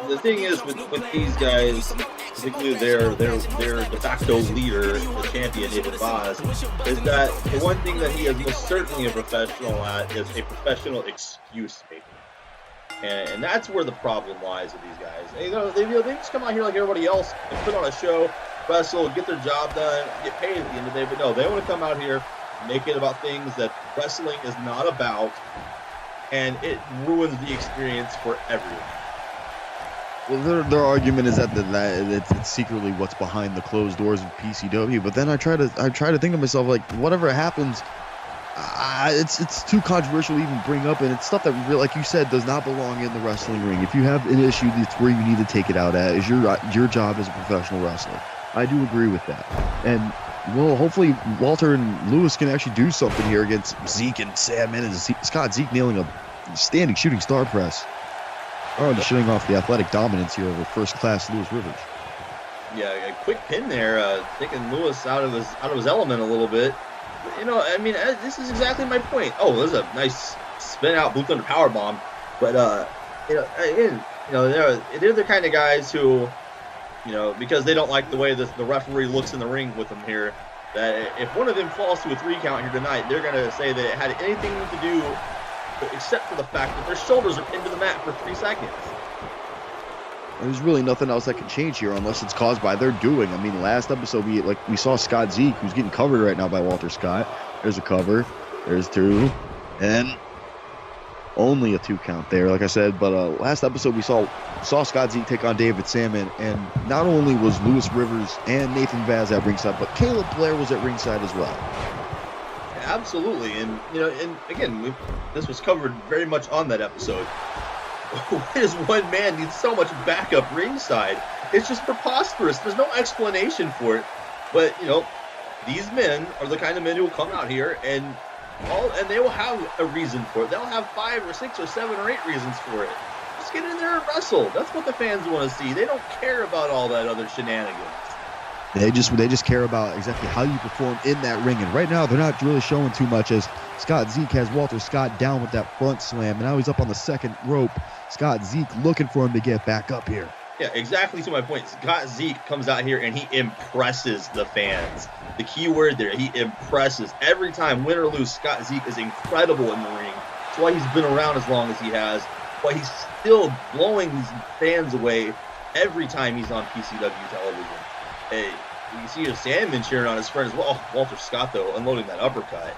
C: The thing is with these guys, particularly their de facto leader, the champion David Vaz, is that the one thing that he is most certainly a professional at is a professional excuse making, and that's where the problem lies with these guys. They just come out here like everybody else and put on a show, wrestle, get their job done, get paid at the end of the day. But no, they want to come out here, make it about things that wrestling is not about, and it ruins the experience for everyone.
D: Well, their argument is that it's secretly what's behind the closed doors of PCW. But then I try to think to myself, like, whatever happens, it's too controversial to even bring up, and it's stuff that, like you said, does not belong in the wrestling ring. If you have an issue, that's where you need to take it out at. Is your job as a professional wrestler. I do agree with that, and well, hopefully Walter and Lewis can actually do something here against Zeek and Sandman and Scott Zeek nailing a standing shooting star press. Just showing off the athletic dominance here over first-class Lewis Rivers.
C: Yeah, a quick pin there, taking Lewis out of his element a little bit. This is exactly my point. Oh, there's a nice spin-out Blue Thunder powerbomb, but they're the kind of guys who, because they don't like the way the referee looks in the ring with them here, that if one of them falls to a 3 count here tonight, they're gonna say that it had anything to do except for the fact that their shoulders are into the mat for 3 seconds.
D: There's really nothing else that can change here unless it's caused by their doing. Last episode we saw Scott Zeek, who's getting covered right now by Walter Scott. There's a cover. There's 2. And only a 2 count there, like I said. But last episode we saw Scott Zeek take on David Sandmen, and not only was Lewis Rivers and Nathan Vaz at ringside, but Caleb Blair was at ringside as well.
C: Absolutely, and and again, this was covered very much on that episode. Why does one man need so much backup ringside? It's just preposterous. There's no explanation for it. But these men are the kind of men who will come out here and they will have a reason for it. They'll have 5 or 6 or 7 or 8 reasons for it. Just get in there and wrestle. That's what the fans want to see. They don't care about all that other shenanigans.
D: They just care about exactly how you perform in that ring. And right now, they're not really showing too much, as Scott Zeek has Walter Scott down with that front slam. And now he's up on the second rope. Scott Zeek looking for him to get back up here.
C: Yeah, exactly to my point. Scott Zeek comes out here and he impresses the fans. The key word there, he impresses. Every time, win or lose, Scott Zeek is incredible in the ring. That's why he's been around as long as he has. Why he's still blowing these fans away every time he's on PCW television. Hey, you can see a Sandman cheering on his friend as well. Oh, Walter Scott, though, unloading that uppercut.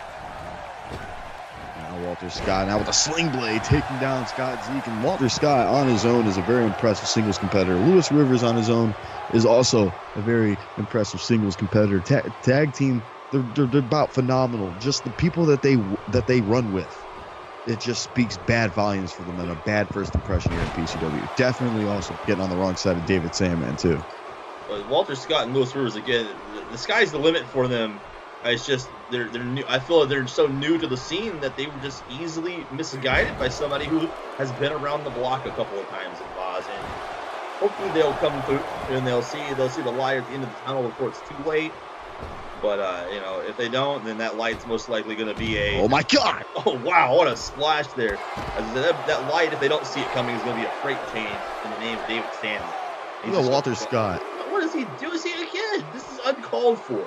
D: Now Walter Scott now with a sling blade taking down Scott Zeek. And Walter Scott on his own is a very impressive singles competitor. Lewis Rivers on his own is also a very impressive singles competitor. Tag team, they're about phenomenal. Just the people that they run with, it just speaks bad volumes for them and a bad first impression here in PCW. Definitely also getting on the wrong side of David Sandman too.
C: Walter Scott and Lewis Rivers, again, the sky's the limit for them. It's just they're new. I feel like they're so new to the scene that they were just easily misguided by somebody who has been around the block a couple of times in Vaz. And hopefully they'll come through and they'll see the light at the end of the tunnel before it's too late. But if they don't, then that light's most likely going to be a.
D: Oh my God!
C: Oh wow! What a splash there! That light, if they don't see it coming, is going to be a freight train in the name of David Sandman.
D: Look at Walter Scott.
C: What does he do? Is he again? This is uncalled for.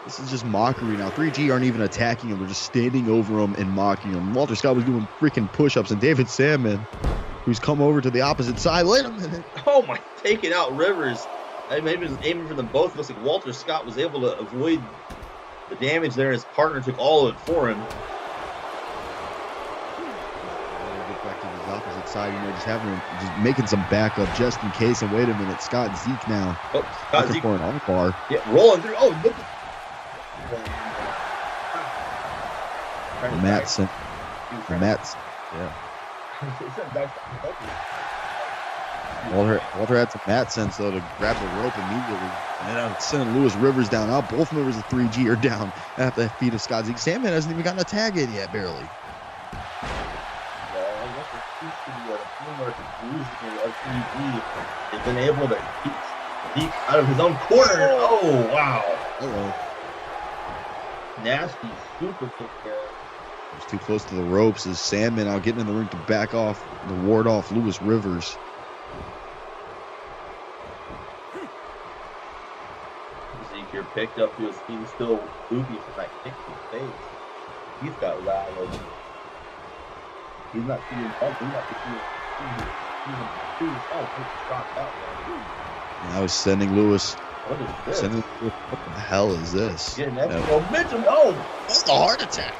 D: This is just mockery now. 3G aren't even attacking him. They're just standing over him and mocking him. Walter Scott was doing freaking push-ups, and David Sandman, who's come over to the opposite side. Wait a minute.
C: Oh my, taking out Rivers. I maybe was aiming for them both. Looks like Walter Scott was able to avoid the damage there. His partner took all of it for him.
D: Get back to the opposite side, just making some backup just in case. And wait a minute, Scott Zeek now.
C: Oh, Scott Zeek
D: for an arm bar.
C: Yeah, rolling through. Oh, look.
D: Mattson. Yeah. Walter had some mat sense though to grab the rope immediately. And sending Lewis Rivers down. Now both members of 3G are down at the feet of Scott Zeek. Sandman hasn't even gotten a tag in yet, barely.
C: He's been able to keep Zeek out of his own corner. Oh wow.
D: Hello.
C: Nasty, super kick there.
D: He's too close to the ropes as Sandman now getting in the ring to back off, to ward off Lewis Rivers.
C: Zeke here picked up his team, still loopy from that kick to the face. He's got rattled. He's not seeing bump. He's not seeing. Oh, he shot that one.
D: Now he's sending Lewis.
C: What is this?
D: What the hell is this?
C: Getting extra momentum. Oh,
D: that's the heart attack.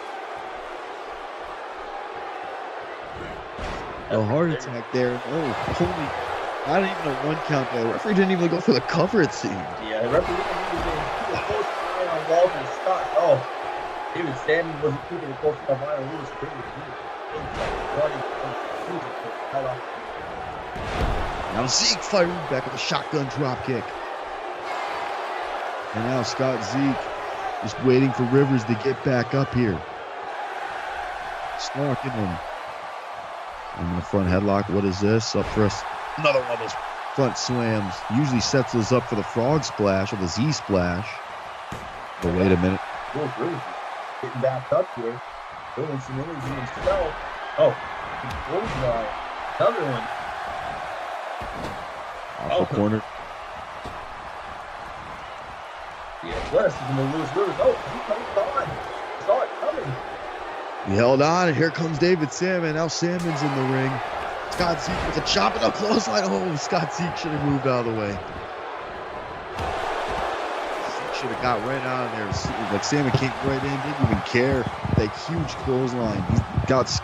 D: A heart attack there. Oh, holy. Not even a 1 count there. The referee didn't even go for the cover, it seemed.
C: Yeah, the referee didn't even keep a close eye on Walter Scott. Oh, David Sandman wasn't keeping a close eye on Lewis Rivers.
D: Now Zeek firing back with a shotgun drop kick. And now Scott Zeek just waiting for Rivers to get back up here. Stalking him. And in the front headlock, what is this? Up for us. Another one of those front slams. Usually sets us up for the frog splash or the Z splash. But wait a minute.
C: Rivers getting back up here. Building some energy himself. Oh, bullseye. Another one.
D: Off the corner.
C: The athleticism of Lewis Rivers. Oh, he held on. Saw it coming.
D: He held on, and here comes David Sandman. Now Sandman's in the ring. Scott Zeek with a chop and a clothesline. Oh, Scott Zeek should have moved out of the way. should have got right out of there. Like Sandman came right in, didn't even care. That huge clothesline.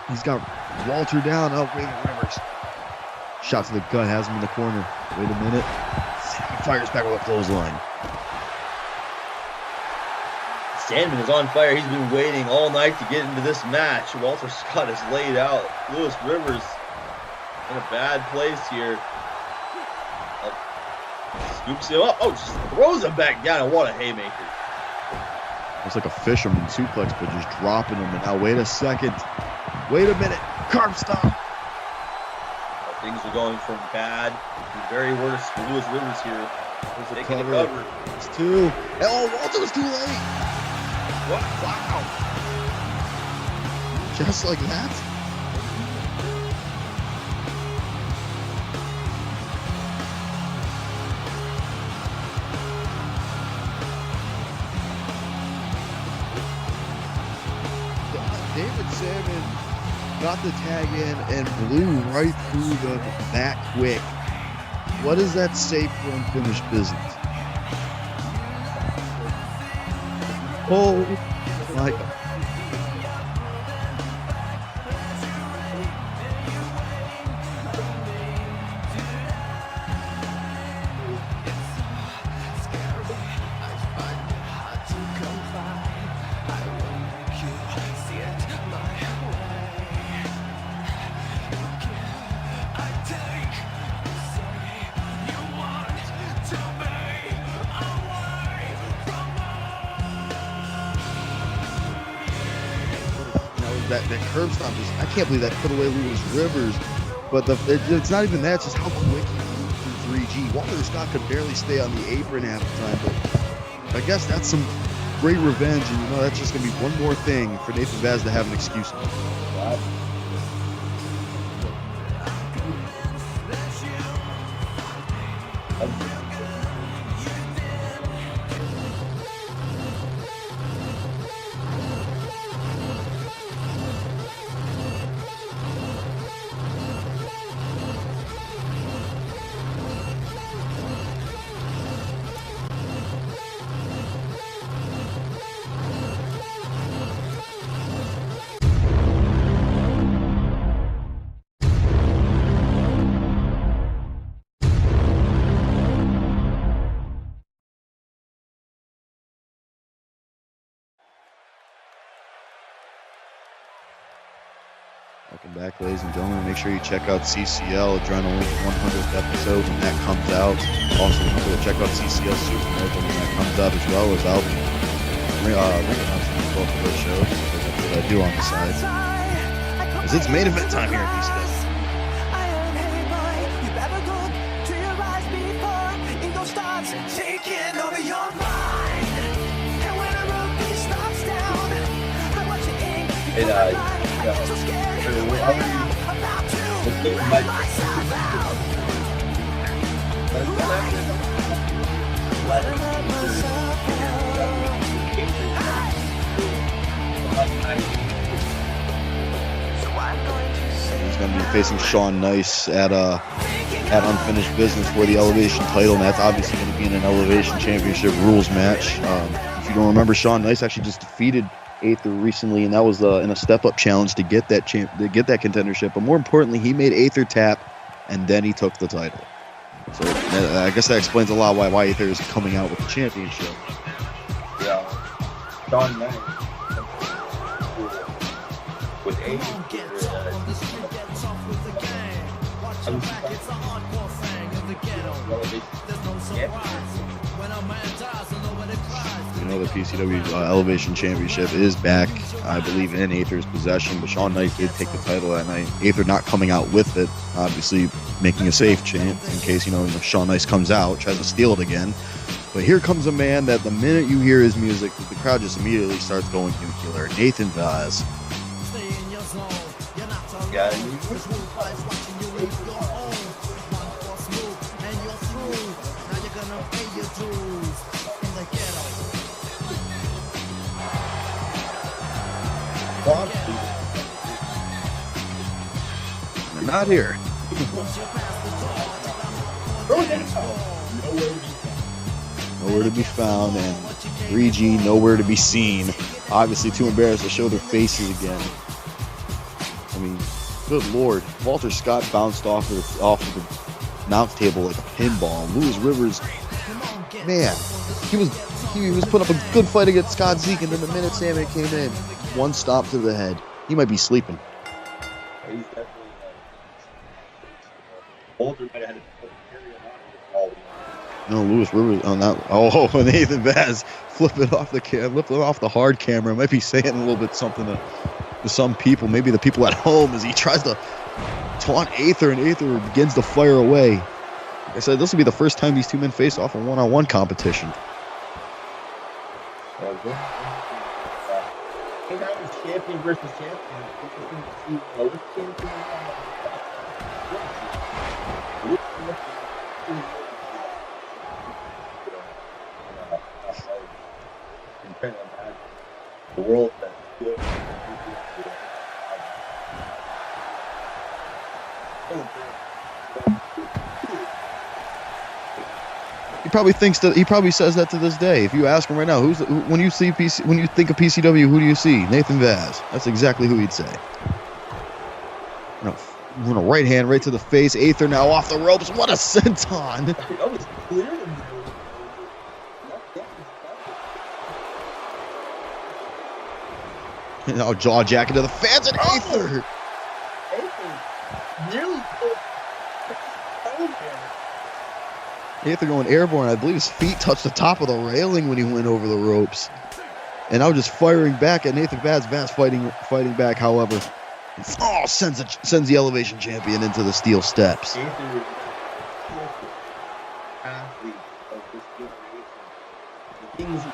D: He's got Walter down. Oh, wait, Rivers. Shot to the gut, has him in the corner. Wait a minute. Sandman fires back with a clothesline.
C: Sandman is on fire. He's been waiting all night to get into this match. Walter Scott is laid out. Lewis Rivers in a bad place here. Scoops him up. Oh, just throws him back down. And what a haymaker.
D: It's like a fisherman suplex, but just dropping him. And now, wait a second. Wait a minute. Carb stop.
C: Things are going from bad to very worse for Lewis Rivers here.
D: There's a
C: Taking
D: cover.
C: the cover.
D: It's two. Oh, Walter was too late.
C: What? Wow.
D: Just like that. David Sandman got the tag in and blew right through them that quick. What does that say for unfinished business? Oh my God. That curb stop is, I can't believe that put away Lewis Rivers, but it's not even that, it's just how quick he moved through 3G. Walter Scott could barely stay on the apron half the time, but I guess that's some great revenge, and you know that's just going to be one more thing for Nathan Vaz to have an excuse. Welcome back, ladies and gentlemen. Make sure you check out CCL Adrenaline 100th episode when that comes out. Also, remember to check out CCL Supernova when that comes out, as well as I'll be ring announcing both of those shows. That's what I do on the side. Because it's main event time here at PCW. He's going to be facing Sean Nice at Unfinished Business for the Elevation title, and that's obviously going to be in an Elevation Championship rules match. If you don't remember, Sean Nice actually just defeated Aether recently, and that was in a step-up challenge to get that contendership. But more importantly, he made Aether tap, and then he took the title. So I guess that explains a lot why Aether is coming out with the championship.
C: Yeah. Sean Knight with Aether.
D: You know, the PCW Elevation Championship is back, I believe, in Aether's possession, but Sean Knight did take the title that night. Aether not coming out with it, obviously making a safe chant in case, if Sean Knight comes out, tries to steal it again. But here comes a man that the minute you hear his music, the crowd just immediately starts going nuclear. Nathan Vaz.
C: Yeah.
D: They're not here. Nowhere to be found, and 3G, nowhere to be seen. Obviously too embarrassed to show their faces again. I mean, good lord. Walter Scott bounced off of the announce table like a pinball. Lewis Rivers, man, he was putting up a good fight against Scott Zeek, and then the minute Sandman came in, one stop to the head. He might be sleeping.
C: He's definitely Walter might have had to carry him on.
D: No, Lewis Rivers on that. Oh, Nathan Vaz flipping off the hard camera. Might be saying a little bit something to some people, maybe the people at home, as he tries to taunt Aether, and Aether begins to fire away. Like I said, this will be the first time these two men face off in one-on-one competition.
C: Champion versus champion. The world that's good.
D: He probably says that to this day. If you ask him right now, when you think of PCW, who do you see? Nathan Vaz. That's exactly who he'd say. A right hand right to the face. Aether now off the ropes. What a senton!
C: That was clear.
D: Now jaw jacket to the fans, and Aether.
C: Nearly.
D: Aether going airborne. I believe his feet touched the top of the railing when he went over the ropes. And now just firing back at Nathan Vaz. Vaz fighting back, however. Sends the Elevation Champion into the steel steps.
C: Aether is athlete of this generation. The things he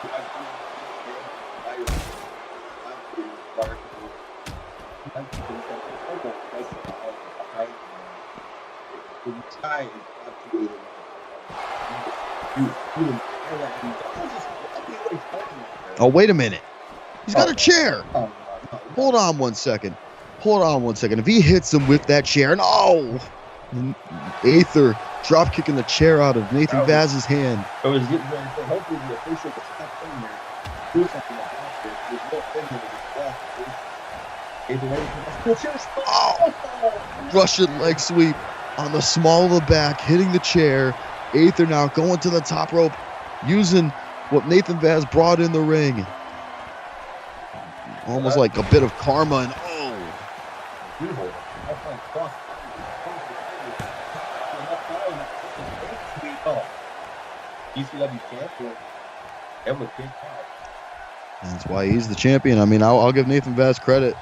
D: Oh, wait a minute. He's got a chair. Hold on one second. If he hits him with that chair, no! Aether drop kicking the chair out of Nathan Vaz's hand.
C: I was getting ready for hopefully the official to step in there. Do something about this. There's no
D: Oh! Russian leg sweep on the small of the back, hitting the chair. Aether now going to the top rope, using what Nathan Vaz brought in the ring. Almost like a bit of karma, and
C: beautiful. PCW champion. That was big time.
D: That's why he's the champion. I mean, I'll give Nathan Vaz credit,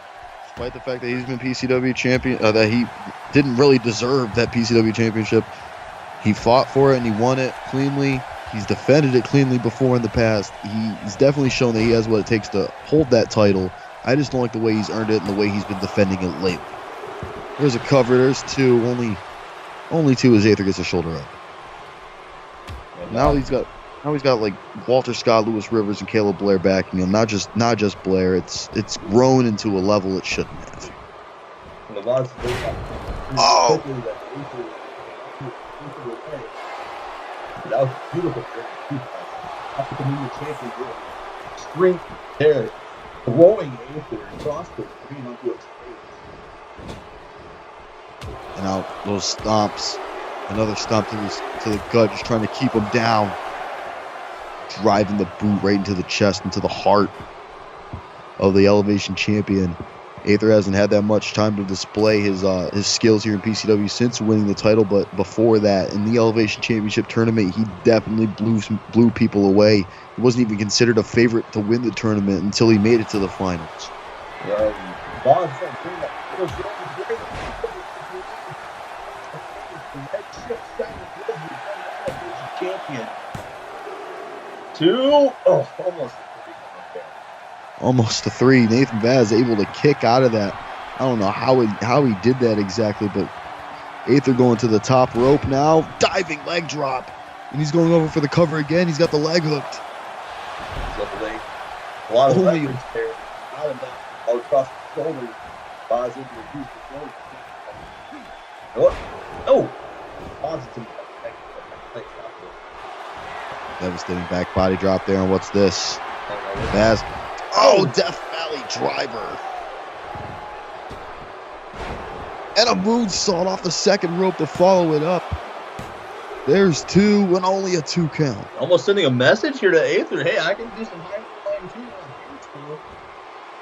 D: despite the fact that he's been PCW champion, that he didn't really deserve that PCW championship. He fought for it and he won it cleanly. He's defended it cleanly before in the past. He's definitely shown that he has what it takes to hold that title. I just don't like the way he's earned it and the way he's been defending it lately. There's a cover. There's two. Only two as Aether gets his shoulder up. Now he's got like Walter Scott, Lewis Rivers, and Caleb Blair backing him. Not just Blair. It's grown into a level it shouldn't have. Oh!
C: That was beautiful. Strength there, throwing Aether across the ring onto its face.
D: And now those stomps, another stomp to the gut, just trying to keep him down. Driving the boot right into the chest, into the heart of the Elevation Champion. Aether hasn't had that much time to display his skills here in PCW since winning the title, but before that, in the Elevation Championship tournament, he definitely blew people away. He wasn't even considered a favorite to win the tournament until he made it to the finals.
C: Champion. Two. Oh, almost.
D: Almost a three. Nathan Vaz able to kick out of that. I don't know how he did that exactly, but Aether going to the top rope now. Diving leg drop. And he's going over for the cover again. He's got the leg hooked.
C: He's got the leg. A lot of leverage there. Out of that. All across the shoulders. Vaz able to use the shoulder. Oh! Positive.
D: Devastating back body drop there, and what's this? Vaz. Oh, Death Valley driver. And a moonsault off the second rope to follow it up. There's 2 and only a 2 count.
C: Almost sending a message here to Aether. Hey, I can do some high flying too.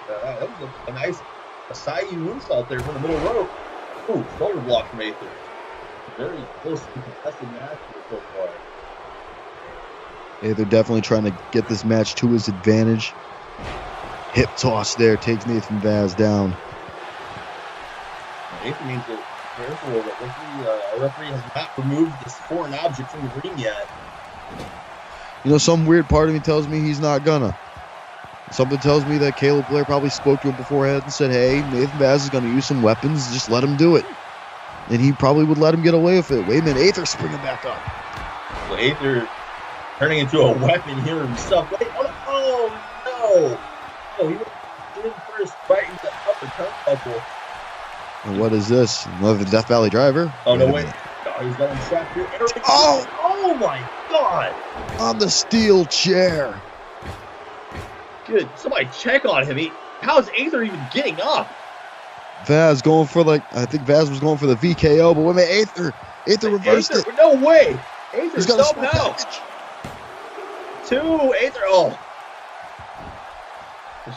C: That was a nice Acai moonsault there from the middle rope. Ooh, shoulder block from Aether. Very close to contested match so far.
D: Aether definitely trying to get this match to his advantage. Hip toss there takes Nathan Vaz down.
C: Aether needs to be careful that our referee has not removed this foreign object from the ring yet.
D: You know, some weird part of me tells me he's not gonna. Something tells me that Caleb Blair probably spoke to him beforehand and said, hey, Nathan Vaz is going to use some weapons, just let him do it. And he probably would let him get away with it. Wait a minute, Aether springing back up.
C: So Aether turning into a weapon here himself. Wait, oh no! Oh, he went in first, right into the upper turnbuckle.
D: And what is this? Another Death Valley driver?
C: Oh, no, wait. No, he's got him trapped here. Oh my God!
D: On the steel chair.
C: Good. Somebody check on him. How's Aether even getting up?
D: Vaz going for I think Vaz was going for the VKO, but wait a minute, Aether reversed it.
C: No way! Aether's
D: He's got a small
C: somehow.
D: package.
C: 2, Aether. Oh.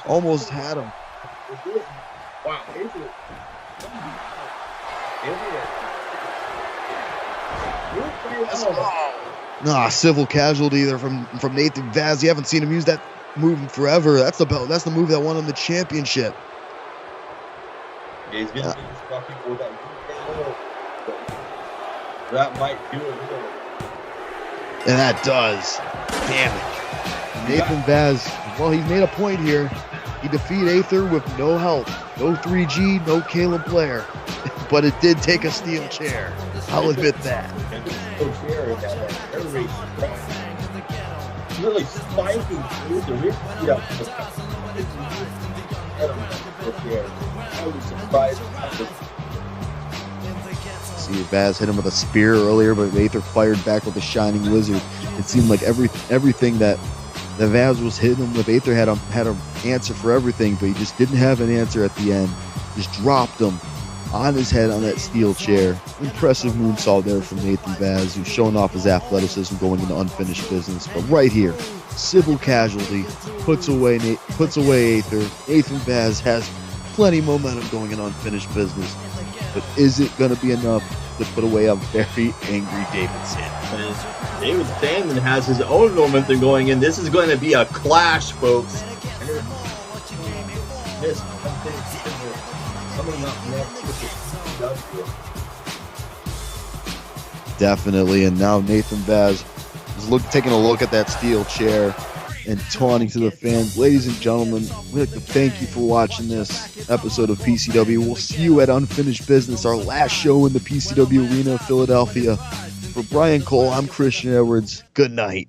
D: Almost had him.
C: Wow, Aether.
D: Nah, civil casualty there from Nathan Vaz. You haven't seen him use that move in forever. That's the move that won him the championship.
C: Yeah, he's getting fucking with that. That might do it.
D: And that does. Damn it. Nathan Vaz, well, he's made a point here. He defeated Aether with no help. No 3G, no Caleb Blair. But it did take a steel chair. I'll admit that.
C: Really spiking through the rear. I was surprised.
D: See, Vaz hit him with a spear earlier, but Aether fired back with a shining wizard. It seemed like everything that Vaz was hitting him with, Aether had an answer for everything, but he just didn't have an answer at the end. Just dropped him on his head on that steel chair. Impressive moonsault there from Nathan Vaz, who's showing off his athleticism going into unfinished business. But right here, civil casualty puts away Aether. Nathan Vaz has plenty of momentum going in unfinished business. But is it going to be enough to put away a very angry Davidson?
C: David Sandman has his own momentum going in. This is going to be a clash, folks.
D: Definitely, and now Nathan Vaz is taking a look at that steel chair and taunting to the fans. Ladies and gentlemen, we'd like to thank you for watching this episode of PCW. We'll see you at Unfinished Business, our last show in the PCW Arena of Philadelphia. For Brian Cole, I'm Christian Edwards. Good night.